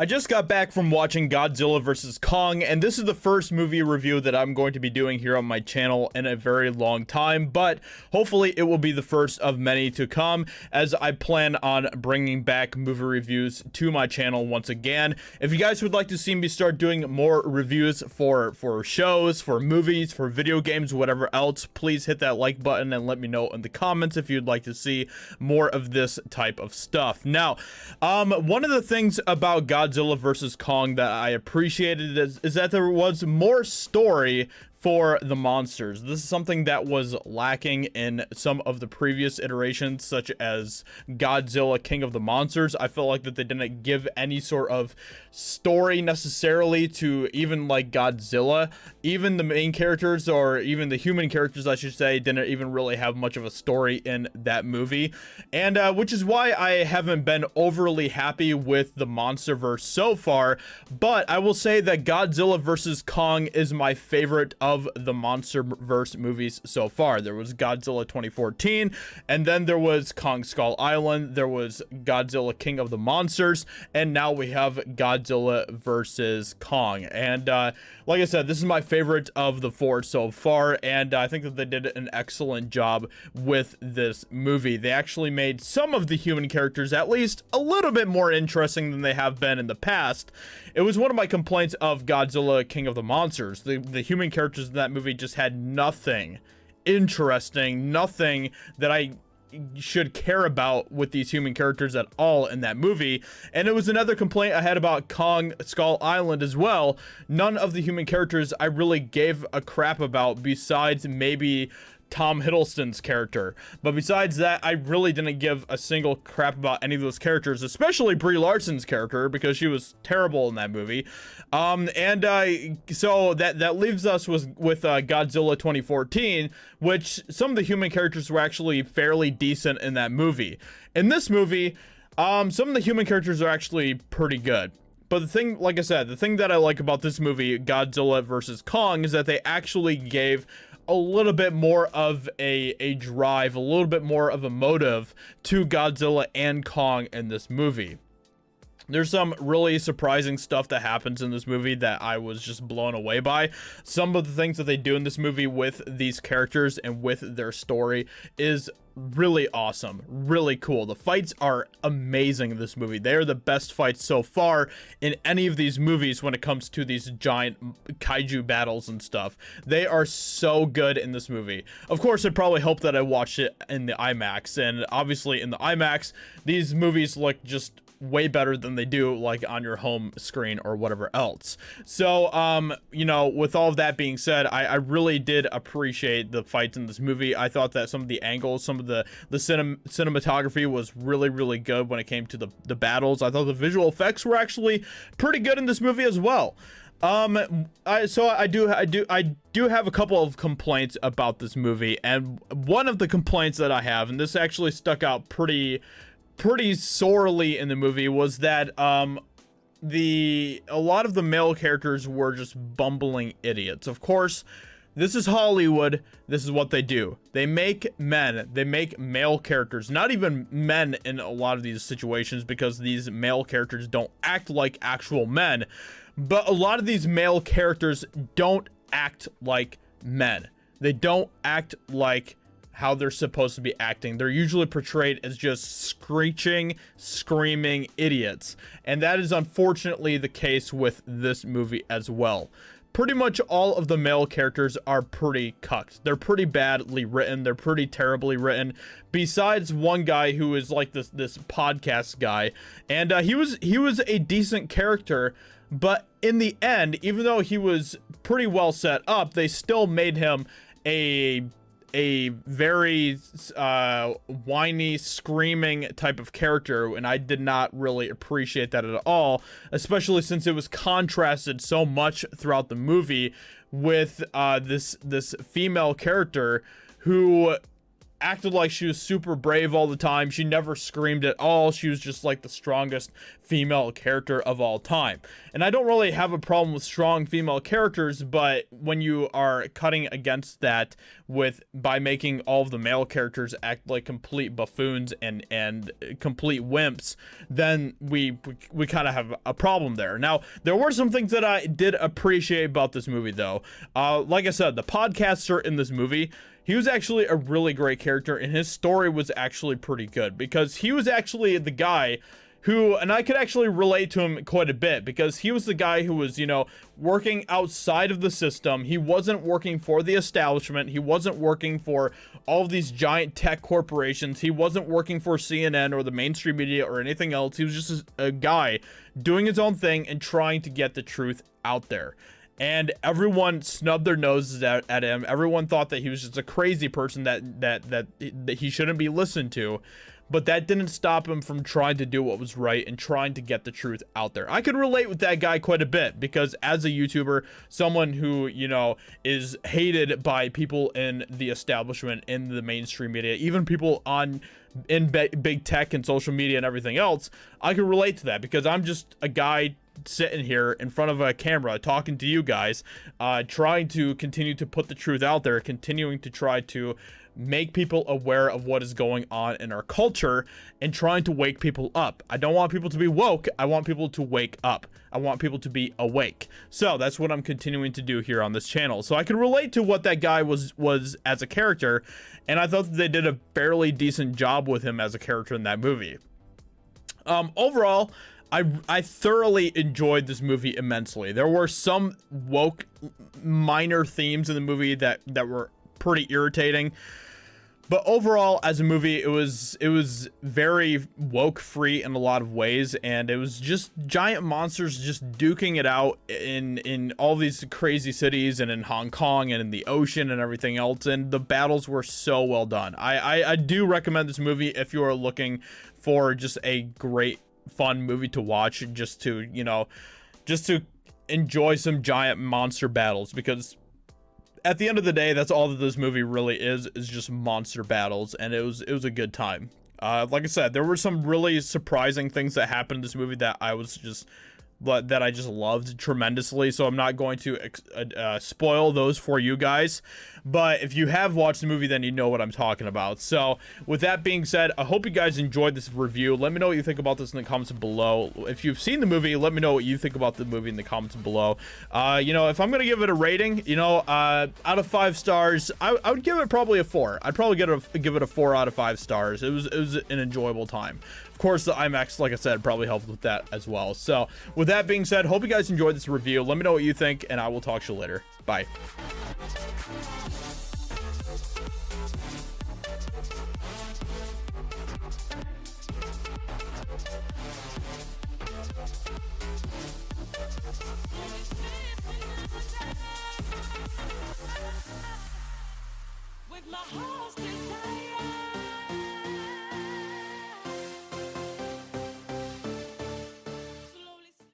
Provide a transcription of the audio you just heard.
I just got back from watching Godzilla vs. Kong, and this is the first movie review that I'm going to be doing here on my channel in a very long time, but hopefully it will be the first of many to come, as I plan on bringing back movie reviews to my channel once again. If you guys would like to see me start doing more reviews for shows, for movies, for video games, whatever else, please hit that like button and let me know in the comments if you'd like to see more of this type of stuff. Now, one of the things about Godzilla vs. Kong that I appreciated is that there was more story for the monsters. This is something that was lacking in some of the previous iterations, such as Godzilla King of the Monsters. I felt like that they didn't give any sort of story necessarily to even like Godzilla. Even the main characters, or even the human characters I should say, didn't even really have much of a story in that movie, and which is why I haven't been overly happy with the Monsterverse so far. But I will say that Godzilla vs. Kong is my favorite of the Monsterverse movies so far. There was Godzilla 2014, and then there was Kong Skull Island, there was Godzilla King of the Monsters, and now we have Godzilla vs. Kong. And like I said, this is my favorite of the four so far, and I think that they did an excellent job with this movie. They actually made some of the human characters at least a little bit more interesting than they have been in the past. It was one of my complaints of Godzilla King of the Monsters. The human characters in that movie just had nothing interesting, nothing that I should care about with these human characters at all in that movie. And it was another complaint I had about Kong Skull Island as well. None of the human characters I really gave a crap about, besides maybe Tom Hiddleston's character. But besides that, I really didn't give a single crap about any of those characters, especially Brie Larson's character, because she was terrible in that movie. So that leaves us with Godzilla 2014, which some of the human characters were actually fairly decent in that movie. In this movie, some of the human characters are actually pretty good. But the thing, like I said, the thing that I like about this movie, Godzilla vs. Kong, is that they actually gave a little bit more of a drive, a little bit more of a motive to Godzilla and Kong in this movie. There's some really surprising stuff that happens in this movie that I was just blown away by. Some of the things that they do in this movie with these characters and with their story is really awesome, really cool. The fights are amazing in this movie. They are the best fights so far in any of these movies when it comes to these giant kaiju battles and stuff. They are so good in this movie. Of course, it probably helped that I watched it in the IMAX, and obviously in the IMAX, these movies look just way better than they do like on your home screen or whatever else. So you know, with all of that being said, I really did appreciate the fights in this movie. I thought that some of the angles, some of the cinematography was really good when it came to the battles. I thought the visual effects were actually pretty good in this movie as well. I do have a couple of complaints about this movie, and one of the complaints that I have, and this actually stuck out pretty sorely in the movie, was that a lot of the male characters were just bumbling idiots. Of course, this is Hollywood. This is what they do. They make male characters, not even men in a lot of these situations, because these male characters don't act like actual men, but a lot of these male characters don't act like men. They don't act like how they're supposed to be acting. They're usually portrayed as just screeching, screaming idiots. And that is unfortunately the case with this movie as well. Pretty much all of the male characters are pretty cucked. They're pretty badly written. They're pretty terribly written. Besides one guy who is like this podcast guy. And he was a decent character, but in the end, even though he was pretty well set up, they still made him a very whiny, screaming type of character, and I did not really appreciate that at all, especially since it was contrasted so much throughout the movie with this female character who acted like she was super brave all the time. She never screamed at all. She was just like the strongest female character of all time. And I don't really have a problem with strong female characters, but when you are cutting against that by making all of the male characters act like complete buffoons and complete wimps, then we kind of have a problem there. Now, there were some things that I did appreciate about this movie, though. Like I said, the podcaster in this movie, he was actually a really great character, and his story was actually pretty good, because he was actually the guy who, and I could actually relate to him quite a bit, because he was the guy who was, you know, working outside of the system. He wasn't working for the establishment. He wasn't working for all of these giant tech corporations. He wasn't working for CNN or the mainstream media or anything else. He was just a guy doing his own thing and trying to get the truth out there. And everyone snubbed their noses at him. Everyone thought that he was just a crazy person that he shouldn't be listened to. But that didn't stop him from trying to do what was right and trying to get the truth out there. I could relate with that guy quite a bit, because as a YouTuber, someone who, you know, is hated by people in the establishment, in the mainstream media, even people in big tech and social media and everything else, I can relate to that, because I'm just a guy sitting here in front of a camera talking to you guys, trying to continue to put the truth out there, continuing to try to make people aware of what is going on in our culture, and trying to wake people up. I don't want people to be woke. I want people to wake up. I want people to be awake. So that's what I'm continuing to do here on this channel. So I can relate to what that guy was as a character, and I thought that they did a fairly decent job with him as a character in that movie. Overall, I thoroughly enjoyed this movie immensely. There were some woke minor themes in the movie that were pretty irritating. But overall, as a movie, it was very woke free in a lot of ways, and it was just giant monsters just duking it out in all these crazy cities, and in Hong Kong, and in the ocean, and everything else. And the battles were so well done. I do recommend this movie if you are looking for just a great fun movie to watch, just to, you know, just to enjoy some giant monster battles, because at the end of the day, that's all that this movie really is just monster battles, and it was a good time. Like I said, there were some really surprising things that happened in this movie that I just loved tremendously, so I'm not going to spoil those for you guys. But if you have watched the movie, then you know what I'm talking about. So with that being said, I hope you guys enjoyed this review. Let me know what you think about this in the comments below. If you've seen the movie, let me know what you think about the movie in the comments below. You know, if I'm gonna give it a rating, you know, out of 5 stars, I would give it probably a 4. I'd probably give it a 4 out of 5 stars. It was an enjoyable time. Of course, the IMAX, like I said, probably helped with that as well. So with that being said, hope you guys enjoyed this review. Let me know what you think, and I will talk to you later. Bye. With my heart's desire.